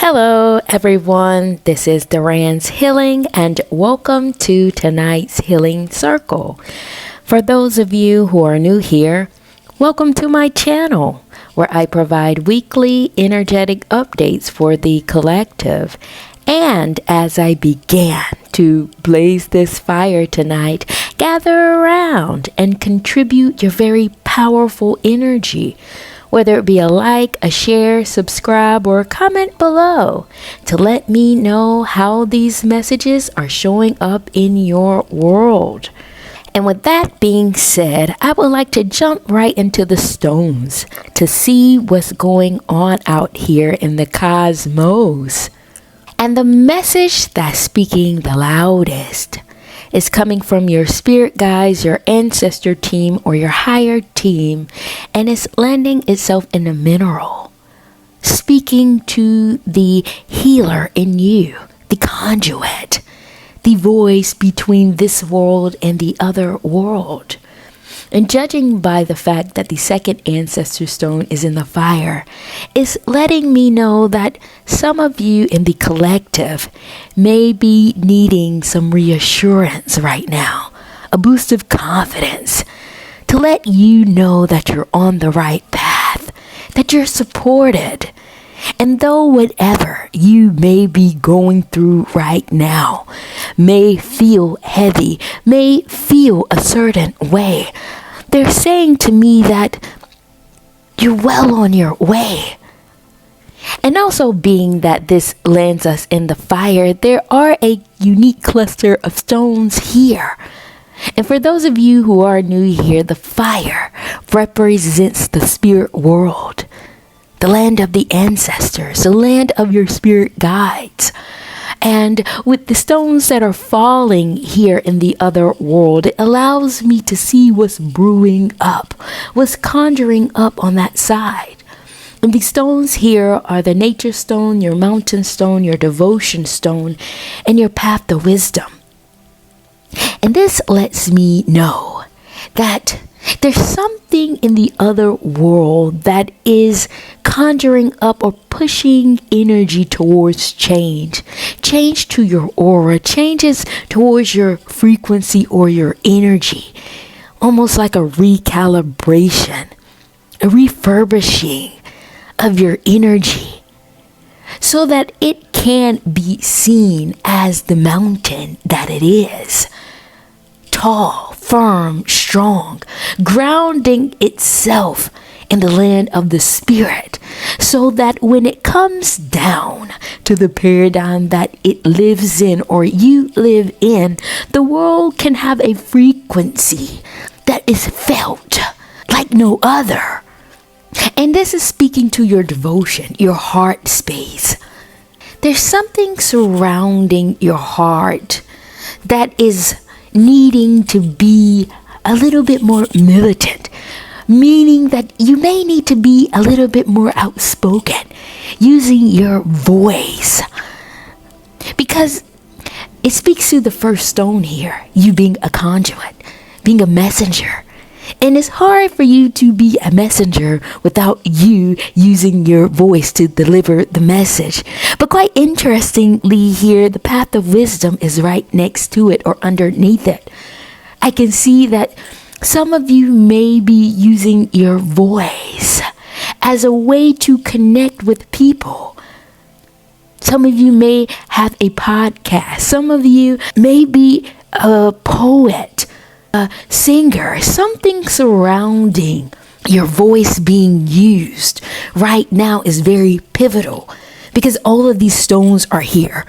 Hello, everyone. This is Duran's Healing, and welcome to tonight's Healing Circle. For those of you who are new here, welcome to my channel, where I provide weekly energetic updates for the collective. And as I began to blaze this fire tonight, gather around and contribute your very powerful energy. Whether it be a like, a share, subscribe, or a comment below to let me know how these messages are showing up in your world. And with that being said, I would like to jump right into the stones to see what's going on out here in the cosmos. And the message that's speaking the loudest is coming from your spirit guides, your ancestor team, or your higher team, and it's landing itself in a mineral, speaking to the healer in you, the conduit, the voice between this world and the other world. And judging by the fact that the second ancestor stone is in the fire, is letting me know that some of you in the collective may be needing some reassurance right now, a boost of confidence to let you know that you're on the right path, that you're supported. And though whatever you may be going through right now may feel heavy, may feel a certain way, they're saying to me that you're well on your way. And also, being that this lands us in the fire, there are a unique cluster of stones here. And for those of you who are new here, the fire represents the spirit world, the land of the ancestors, the land of your spirit guides. And with the stones that are falling here in the other world, it allows me to see what's brewing up, what's conjuring up on that side. And the stones here are the nature stone, your mountain stone, your devotion stone, and your path to wisdom. And this lets me know that there's something in the other world that is conjuring up or pushing energy towards change. Change to your aura, changes towards your frequency or your energy. Almost like a recalibration, a refurbishing of your energy, so that it can be seen as the mountain that it is. Tall, firm, strong, grounding itself in the land of the spirit, so that when it comes down to the paradigm that it lives in or you live in, the world can have a frequency that is felt like no other. And this is speaking to your devotion, your heart space. There's something surrounding your heart that is needing to be a little bit more militant, meaning that you may need to be a little bit more outspoken, using your voice, because it speaks to the first stone here, you being a conduit, being a messenger. And it's hard for you to be a messenger without you using your voice to deliver the message. But quite interestingly here, the path of wisdom is right next to it or underneath it. I can see that some of you may be using your voice as a way to connect with people. Some of you may have a podcast. Some of you may be a poet, a singer, something surrounding your voice being used right now is very pivotal, because all of these stones are here,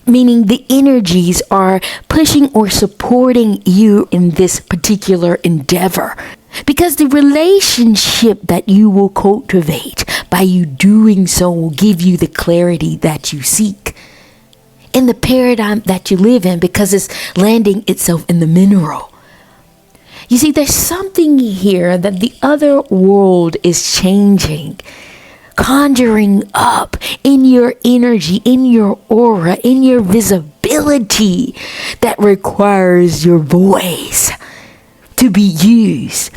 meaning the energies are pushing or supporting you in this particular endeavor, because the relationship that you will cultivate by you doing so will give you the clarity that you seek in the paradigm that you live in, because it's landing itself in the mineral. You see, there's something here that the other world is changing, conjuring up in your energy, in your aura, in your visibility, that requires your voice to be used.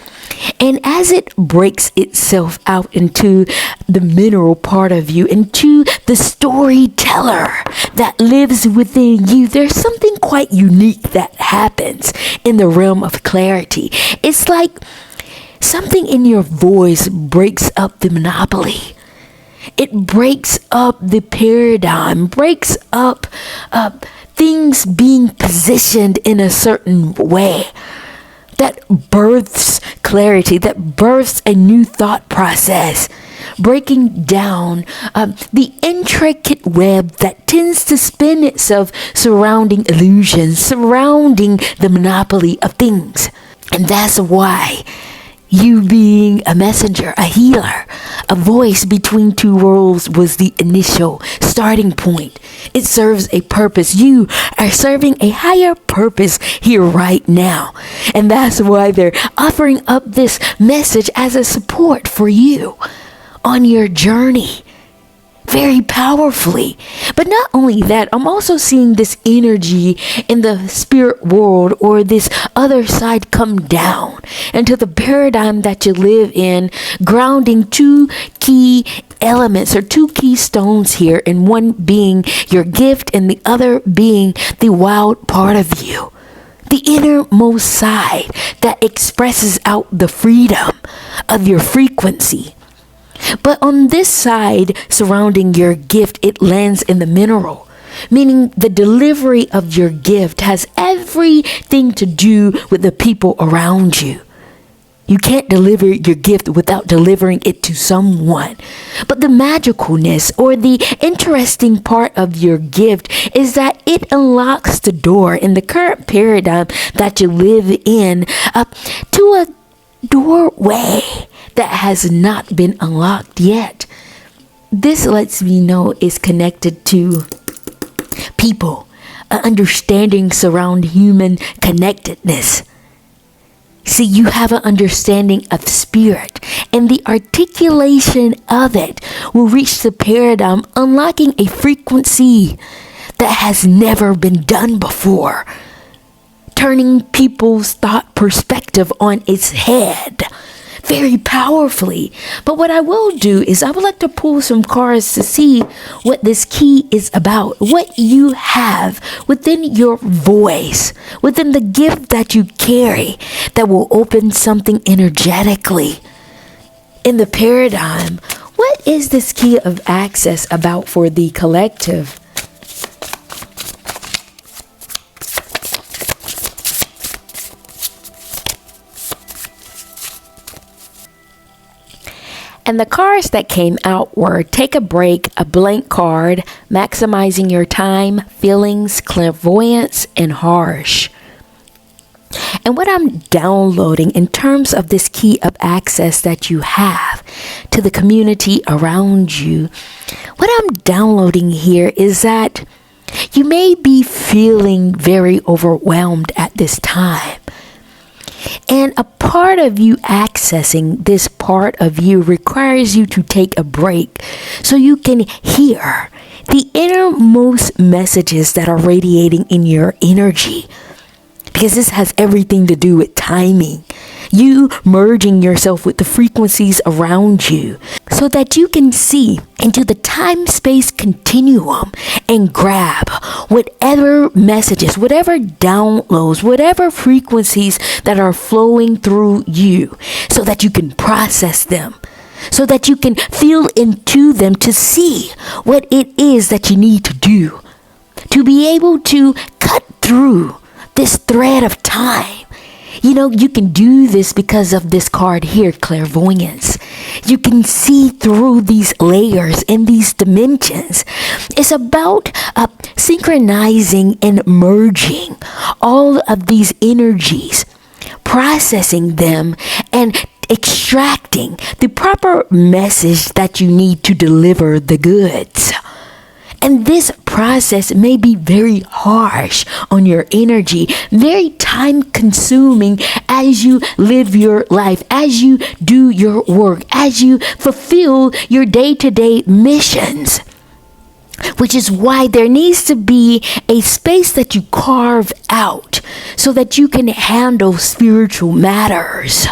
And as it breaks itself out into the mineral part of you, into the storyteller that lives within you, there's something quite unique that happens in the realm of clarity. It's like something in your voice breaks up the monopoly. It breaks up the paradigm, breaks up things being positioned in a certain way. That births clarity, that births a new thought process, breaking down the intricate web that tends to spin itself surrounding illusions, surrounding the monopoly of things. And that's why you being a messenger, a healer, a voice between two worlds was the initial starting point. It serves a purpose. You are serving a higher purpose here right now. And that's why they're offering up this message as a support for you on your journey. Very powerfully. But not only that, I'm also seeing this energy in the spirit world, or this other side, come down into the paradigm that you live in, grounding two key elements or two key stones here, and one being your gift and the other being the wild part of you. The innermost side that expresses out the freedom of your frequency. But on this side surrounding your gift, it lands in the mineral, meaning the delivery of your gift has everything to do with the people around you. You can't deliver your gift without delivering it to someone. But the magicalness or the interesting part of your gift is that it unlocks the door in the current paradigm that you live in to a doorway that has not been unlocked yet. This lets me know it's connected to people, an understanding surround human connectedness. See, you have an understanding of spirit, and the articulation of it will reach the paradigm, unlocking a frequency that has never been done before, turning people's thought perspective on its head very powerfully. But what I will do is I would like to pull some cards to see what this key is about, what you have within your voice, within the gift that you carry, that will open something energetically in the paradigm. What is this key of access about for the collective? And the cards that came out were take a break, a blank card, maximizing your time, feelings, clairvoyance, and harsh. And what I'm downloading in terms of this key of access that you have to the community around you, what I'm downloading here is that you may be feeling very overwhelmed at this time. And a part of you accessing this part of you requires you to take a break so you can hear the innermost messages that are radiating in your energy. Because this has everything to do with timing. You merging yourself with the frequencies around you so that you can see into the time-space continuum and grab whatever messages, whatever downloads, whatever frequencies that are flowing through you so that you can process them, so that you can feel into them to see what it is that you need to do to be able to cut through this thread of time. You know, you can do this because of this card here, clairvoyance. You can see through these layers and these dimensions. It's about synchronizing and merging all of these energies, processing them, and extracting the proper message that you need to deliver the goods. And this process may be very harsh on your energy, very time consuming as you live your life, as you do your work, as you fulfill your day-to-day missions. Which is why there needs to be a space that you carve out so that you can handle spiritual matters.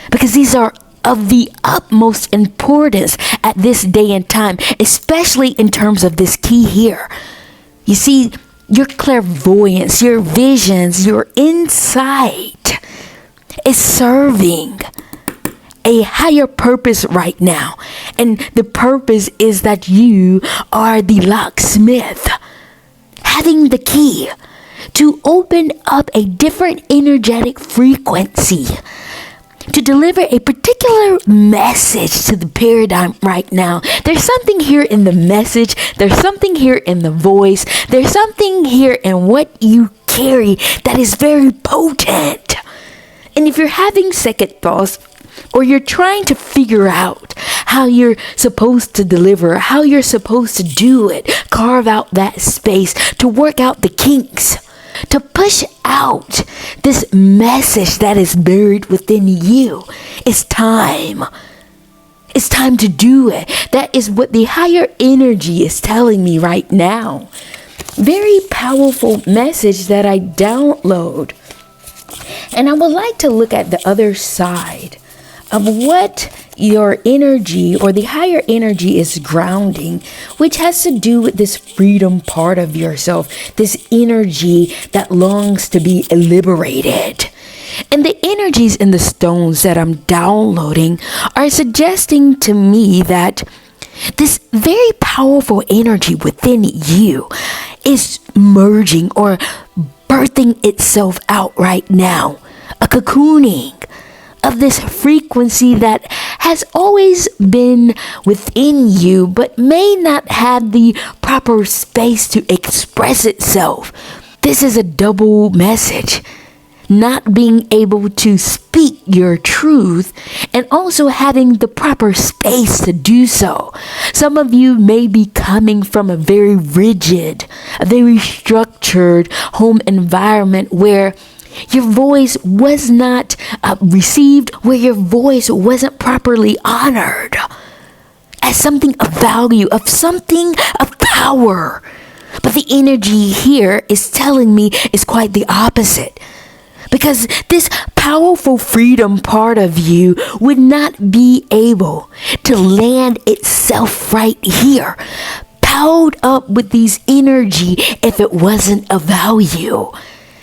because these are of the utmost importance at this day and time, especially in terms of this key here. You see, your clairvoyance, your visions, your insight is serving a higher purpose right now. And the purpose is that you are the locksmith, having the key to open up a different energetic frequency, to deliver a particular message to the paradigm right now. There's something here in the message. There's something here in the voice. There's something here in what you carry that is very potent. And if you're having second thoughts, or you're trying to figure out how you're supposed to deliver, how you're supposed to do it, carve out that space to work out the kinks, to push out this message that is buried within you, it's time. It's time to do it. That is what the higher energy is telling me right now. Very powerful message that I download. And I would like to look at the other side of what your energy or the higher energy is grounding, which has to do with this freedom part of yourself, this energy that longs to be liberated. And the energies in the stones that I'm downloading are suggesting to me that this very powerful energy within you is merging or birthing itself out right now, a cocooning of this frequency that has always been within you but may not have the proper space to express itself. This is a double message. Not being able to speak your truth and also having the proper space to do so. Some of you may be coming from a very rigid, a very structured home environment where your voice was not received, where your voice wasn't properly honored as something of value, of something of power. But the energy here is telling me is quite the opposite. Because this powerful freedom part of you would not be able to land itself right here, piled up with these energy if it wasn't of value.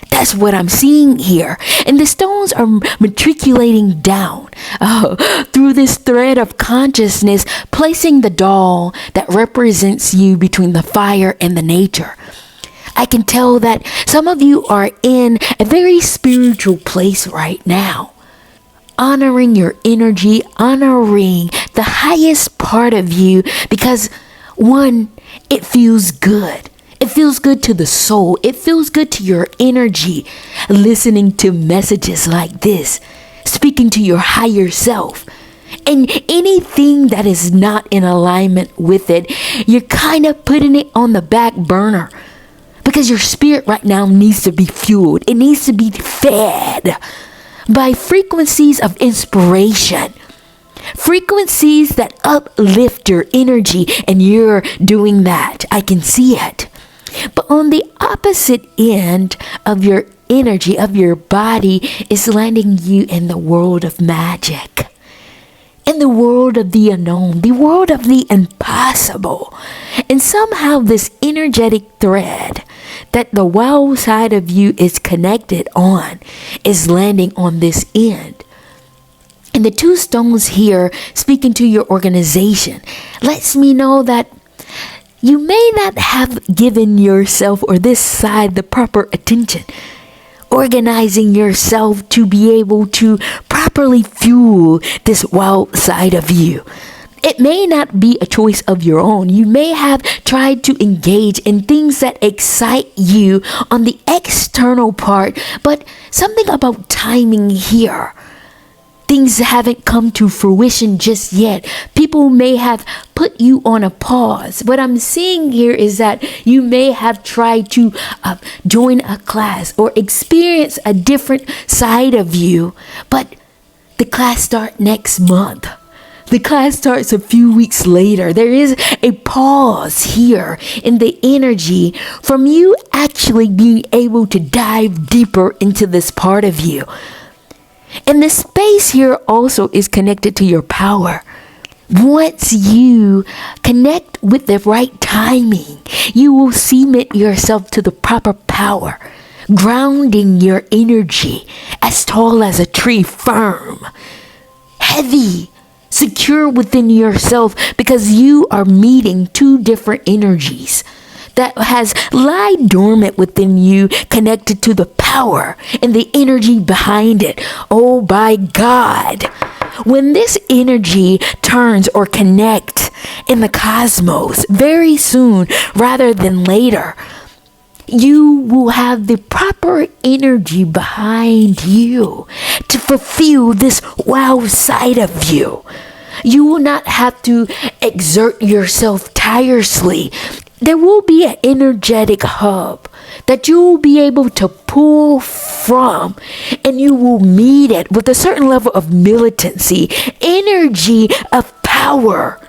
That's what I'm seeing here. And the stones are matriculating down through this thread of consciousness, placing the doll that represents you between the fire and the nature. I can tell that some of you are in a very spiritual place right now. Honoring your energy, honoring the highest part of you because, one, it feels good. It feels good to the soul. It feels good to your energy. Listening to messages like this, speaking to your higher self. And anything that is not in alignment with it, you're kind of putting it on the back burner. Because your spirit right now needs to be fueled. It needs to be fed by frequencies of inspiration. Frequencies that uplift your energy, and you're doing that. I can see it. But on the opposite end of your energy, of your body, is landing you in the world of magic. In the world of the unknown, the world of the impossible. And somehow this energetic thread that the wild side of you is connected on is landing on this end. And the two stones here speaking to your organization lets me know that you may not have given yourself or this side the proper attention. Organizing yourself to be able to properly fuel this wild side of you. It may not be a choice of your own. You may have tried to engage in things that excite you on the external part, but something about timing here. Things haven't come to fruition just yet. People may have put you on a pause. What I'm seeing here is that you may have tried to join a class or experience a different side of you, but the class starts next month. The class starts a few weeks later. There is a pause here in the energy from you actually being able to dive deeper into this part of you. And the space here also is connected to your power. Once you connect with the right timing, you will cement yourself to the proper power, grounding your energy as tall as a tree, firm, heavy, secure within yourself, because you are meeting two different energies that has lied dormant within you, connected to the power and the energy behind it. Oh, by God. When this energy turns or connects in the cosmos very soon rather than later, you will have the proper energy behind you to fulfill this wow side of you. You will not have to exert yourself tirelessly. There will be an energetic hub that you will be able to pull from, and you will meet it with a certain level of militancy, energy of power,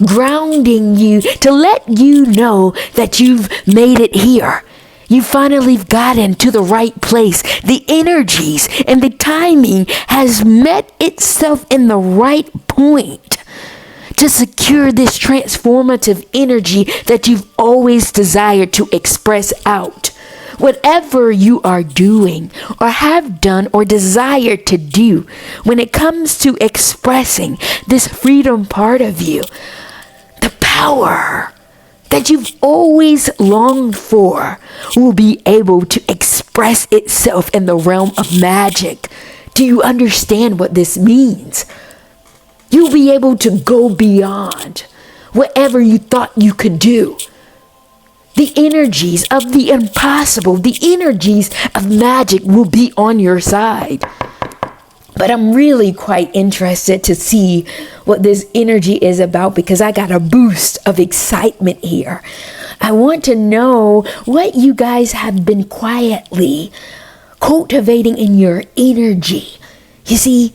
grounding you to let you know that you've made it here. You finally gotten to the right place. The energies and the timing has met itself in the right point to secure this transformative energy that you've always desired to express out. Whatever you are doing or have done or desire to do when it comes to expressing this freedom part of you, the power that you've always longed for will be able to express itself in the realm of magic. Do you understand what this means? You'll be able to go beyond whatever you thought you could do. The energies of the impossible, the energies of magic will be on your side. But I'm really quite interested to see what this energy is about, because I got a boost of excitement here. I want to know what you guys have been quietly cultivating in your energy. You see,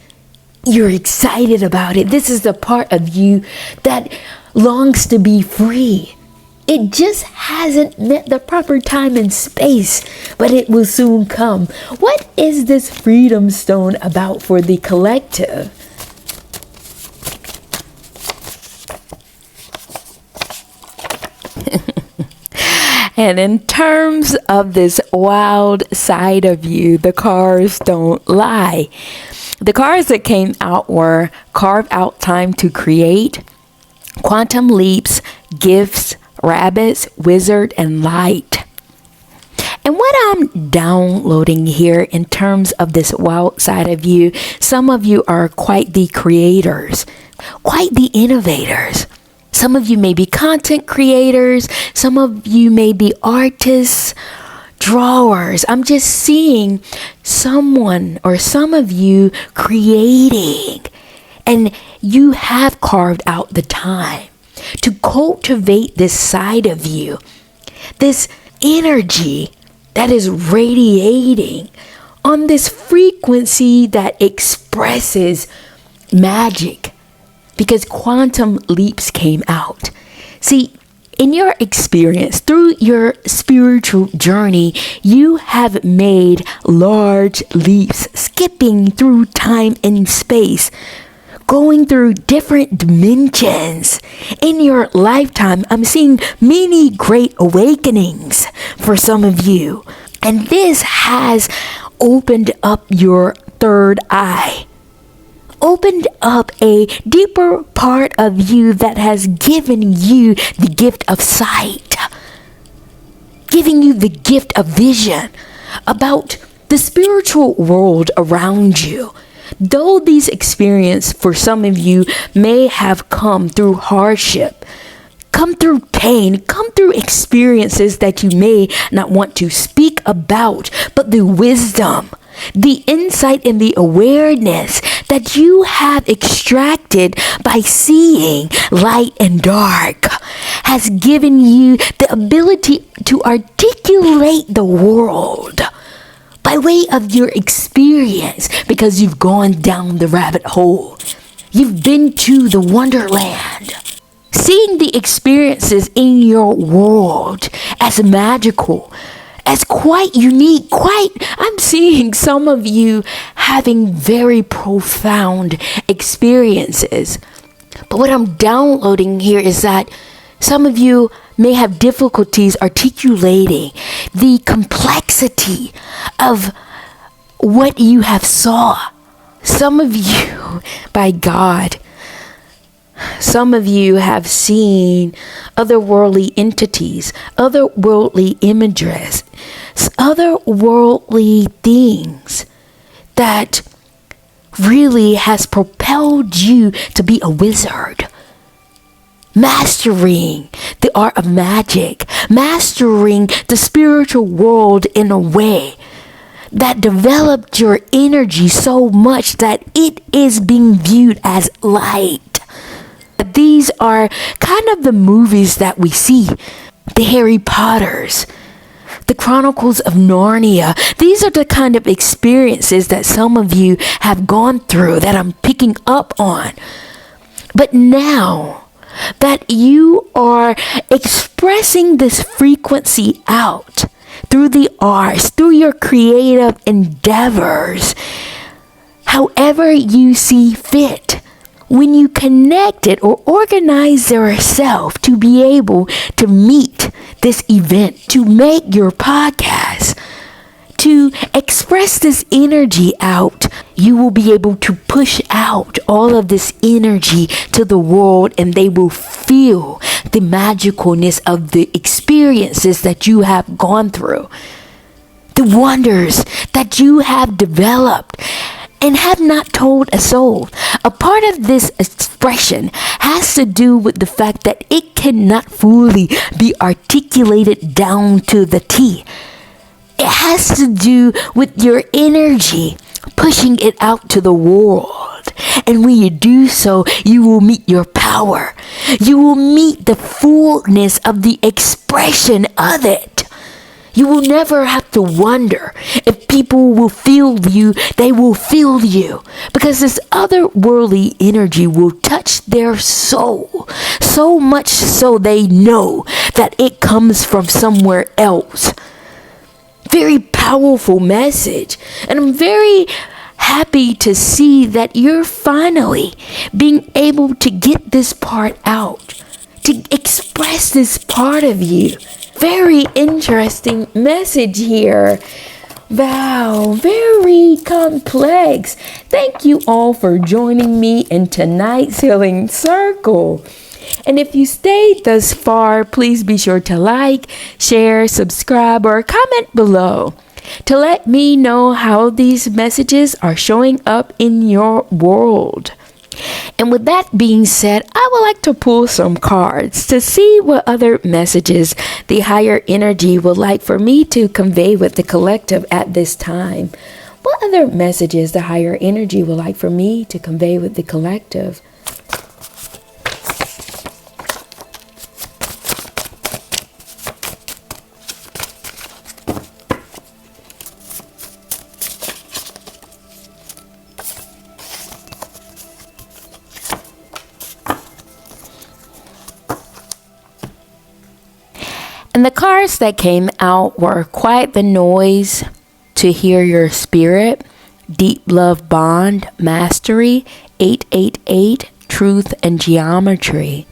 you're excited about it. This is the part of you that longs to be free. It just hasn't met the proper time and space, but it will soon come. What is this freedom stone about for the collective? And in terms of this wild side of you, the cards don't lie. The cards that came out were carve out time to create, quantum leaps, gifts, rabbits, wizard, and light. And what I'm downloading here in terms of this wild side of you, some of you are quite the creators, quite the innovators. Some of you may be content creators. Some of you may be artists, drawers. I'm just seeing someone or some of you creating, and you have carved out the time to cultivate this side of you, this energy that is radiating on this frequency that expresses magic, because quantum leaps came out. See, in your experience, through your spiritual journey, you have made large leaps, skipping through time and space, going through different dimensions. In your lifetime, I'm seeing many great awakenings for some of you. And this has opened up your third eye, opened up a deeper part of you that has given you the gift of sight, giving you the gift of vision about the spiritual world around you. Though these experiences for some of you may have come through hardship, come through pain, come through experiences that you may not want to speak about, but the wisdom, the insight, and the awareness that you have extracted by seeing light and dark has given you the ability to articulate the world by way of your experience, because you've gone down the rabbit hole. You've been to the wonderland. Seeing the experiences in your world as magical, as quite unique, I'm seeing some of you having very profound experiences. But what I'm downloading here is that some of you may have difficulties articulating the complexity of what you have saw. Some of you, by God, some of you have seen otherworldly entities, otherworldly images, otherworldly things that really has propelled you to be a wizard. Mastering the art of magic, mastering the spiritual world in a way that developed your energy so much that it is being viewed as light. These are kind of the movies that we see, the Harry Potters, the Chronicles of Narnia. These are the kind of experiences that some of you have gone through that I'm picking up on. But now that you are expressing this frequency out through the arts, through your creative endeavors, however you see fit, when you connect it or organize yourself to be able to meet this event, to make your podcast, to express this energy out, you will be able to push out all of this energy to the world, and they will feel the magicalness of the experiences that you have gone through, the wonders that you have developed and have not told a soul. A part of this expression has to do with the fact that it cannot fully be articulated down to the T. It has to do with your energy, pushing it out to the world. And when you do so, you will meet your power. You will meet the fullness of the expression of it. You will never have to wonder if people will feel you. They will feel you, because this otherworldly energy will touch their soul, so much so they know that it comes from somewhere else. Very powerful message. And I'm very happy to see that you're finally being able to get this part out, to express this part of you. Very interesting message here. Wow, very complex. Thank you all for joining me in tonight's healing circle. And if you stayed thus far, please be sure to like, share, subscribe, or comment below to let me know how these messages are showing up in your world. And with that being said, I would like to pull some cards to see what other messages the higher energy would like for me to convey with the collective at this time. What other messages the higher energy would like for me to convey with the collective? And the cards that came out were Quiet the Noise, To Hear Your Spirit, Deep Love Bond, Mastery, 888, Truth and Geometry.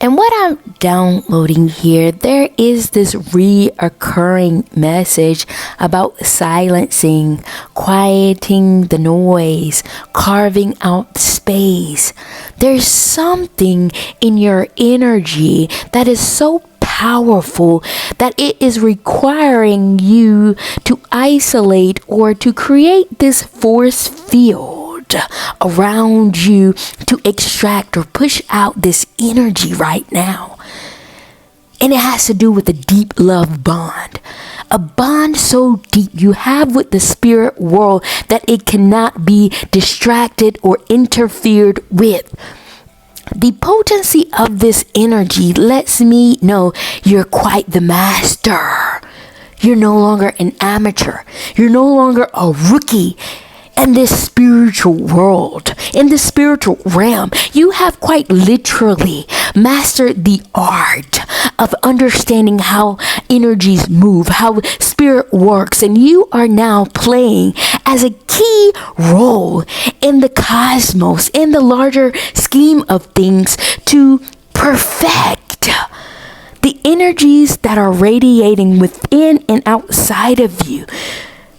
And what I'm downloading here, there is this reoccurring message about silencing, quieting the noise, carving out space. There's something in your energy that is so powerful that it is requiring you to isolate or to create this force field around you to extract or push out this energy right now. And it has to do with a deep love bond. A bond so deep you have with the spirit world that it cannot be distracted or interfered with. The potency of this energy lets me know you're quite the master. You're no longer an amateur. You're no longer a rookie in this spiritual world, in the spiritual realm. You have quite literally mastered the art of understanding how energies move, how spirit works, and you are now playing as a key role in the cosmos, in the larger scheme of things, to perfect the energies that are radiating within and outside of you,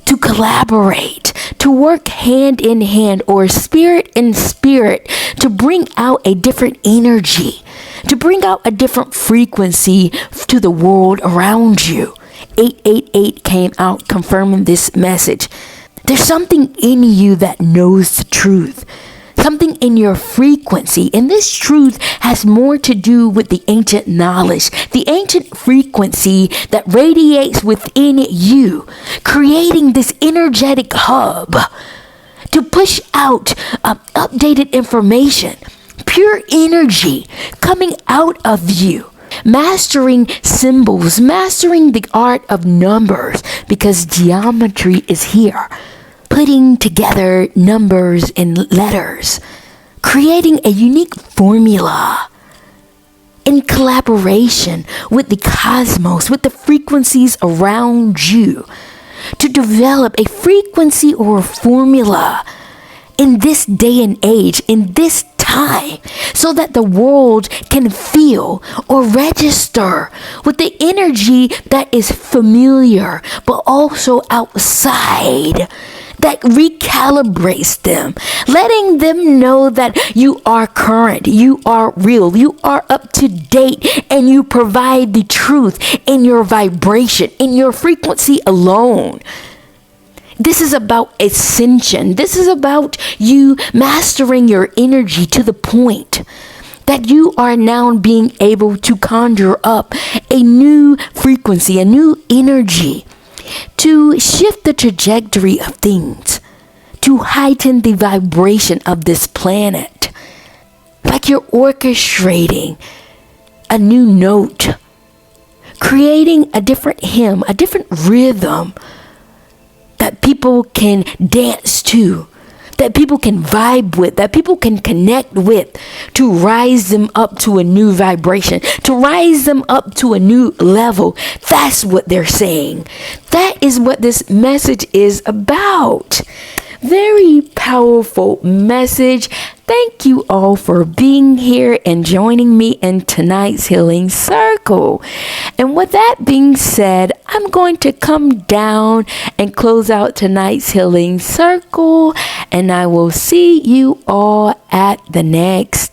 to collaborate, to work hand in hand or spirit in spirit, to bring out a different energy, to bring out a different frequency to the world around you. 888 came out confirming this message. There's something in you that knows the truth. Something in your frequency. And this truth has more to do with the ancient knowledge, the ancient frequency that radiates within you, creating this energetic hub to push out updated information, pure energy coming out of you. Mastering symbols, mastering the art of numbers, because geometry is here. Putting together numbers and letters, creating a unique formula in collaboration with the cosmos, with the frequencies around you, to develop a frequency or a formula in this day and age, in this time, so that the world can feel or register with the energy that is familiar but also outside, that recalibrates them, letting them know that you are current, you are real, you are up to date, and you provide the truth in your vibration, in your frequency alone. This is about ascension. This is about you mastering your energy to the point that you are now being able to conjure up a new frequency, a new energy, to shift the trajectory of things, to heighten the vibration of this planet. Like you're orchestrating a new note, creating a different hymn, a different rhythm that people can dance to, that people can vibe with, that people can connect with, to rise them up to a new vibration, to rise them up to a new level. That's what they're saying. That is what this message is about. Very powerful message. Thank you all for being here and joining me in tonight's healing circle. And with that being said, I'm going to come down and close out tonight's healing circle, and I will see you all at the next